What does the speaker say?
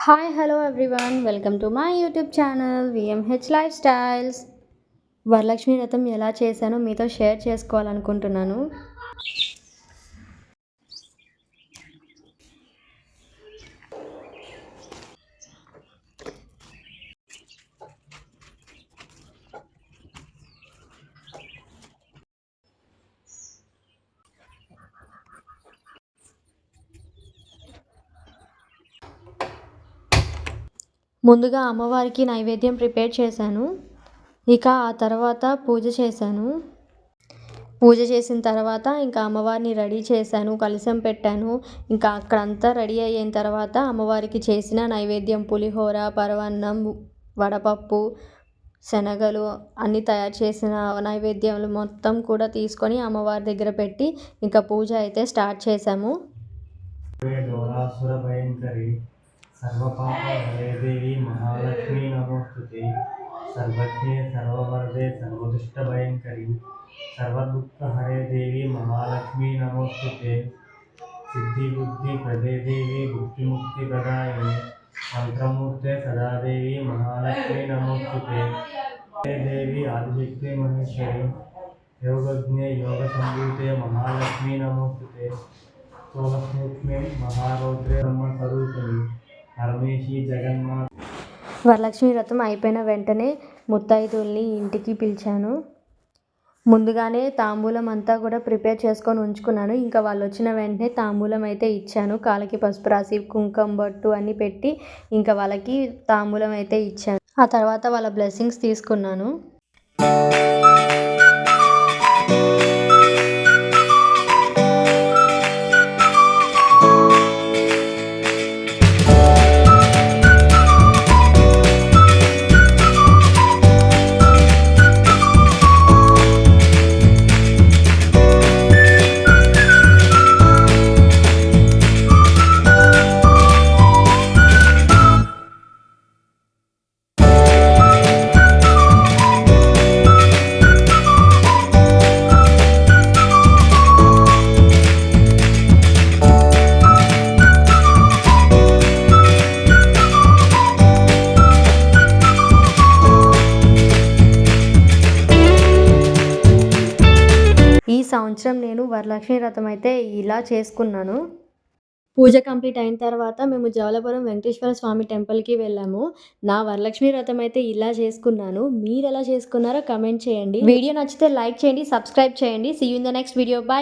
Hi hello everyone welcome to my YouTube channel VMH lifestyles. Varalakshmi Vratam ఎలా చేశానో మీతో share చేసుకోవాలనుకుంటున్నాను. ముందుగా అమ్మవారికి నైవేద్యం ప్రిపేర్ చేశాను. ఇక ఆ తర్వాత పూజ చేశాను. పూజ చేసిన తర్వాత ఇంకా అమ్మవారిని రెడీ చేశాను, కలశం పెట్టాను. ఇంకా అక్కడంతా రెడీ అయిన తర్వాత అమ్మవారికి చేసిన నైవేద్యం పులిహోర, పరమాన్నం, వడపప్పు, శనగలు అన్నీ తయారు చేసిన నైవేద్యాలు మొత్తం కూడా తీసుకొని అమ్మవారి దగ్గర పెట్టి ఇంకా పూజ అయితే స్టార్ట్ చేశాము. सर्वपापहरे देवी महालक्ष्मी नमोस्तुते. सर्वज्ञे सर्ववरदे सर्वदुष्टभयङ्करी सर्वदुःखहरे देवी महालक्ष्मी नमोस्तुते. सिद्धिबुद्धिप्रदे देवी भुक्तिमुक्तिप्रदायिने मंत्रमूर्ते सदा देवी महालक्ष्मी नमोस्तुते. देवी आदिशक्ति महेश्वरी योगज्ञे योगसंभूते महालक्ष्मी नमोस्तुते. सोमसूक्ष्मे महारौद्रे ब्रह्मस्वरूपिणी పరమేశి జగన్మాత. వరలక్ష్మి వ్రతం అయిపోయిన వెంటనే ముత్తైదుల్ని ఇంటికి పిలిచాను. ముందుగానే తాంబూలం అంతా కూడా ప్రిపేర్ చేసుకొని ఉంచుకున్నాను. ఇంకా వాళ్ళు వచ్చిన వెంటనే తాంబూలం అయితే ఇచ్చాను. కాళ్ళకి పసుపు రాసి కుంకుమ బొట్టు అన్నీ పెట్టి ఇంకా వాళ్ళకి తాంబూలం అయితే ఇచ్చాను. ఆ తర్వాత వాళ్ళ బ్లెస్సింగ్స్ తీసుకున్నాను. ఈ సంవత్సరం నేను వరలక్ష్మి వ్రతం అయితే ఇలా చేసుకున్నాను. పూజ కంప్లీట్ అయిన తర్వాత మేము జవలపురం వెంకటేశ్వర స్వామి టెంపుల్కి వెళ్ళాము. నా వరలక్ష్మి వ్రతం అయితే ఇలా చేసుకున్నాను. మీరు ఎలా చేసుకున్నారో కమెంట్ చేయండి. వీడియో నచ్చితే లైక్ చేయండి, సబ్స్క్రైబ్ చేయండి. See you in the next video. Bye.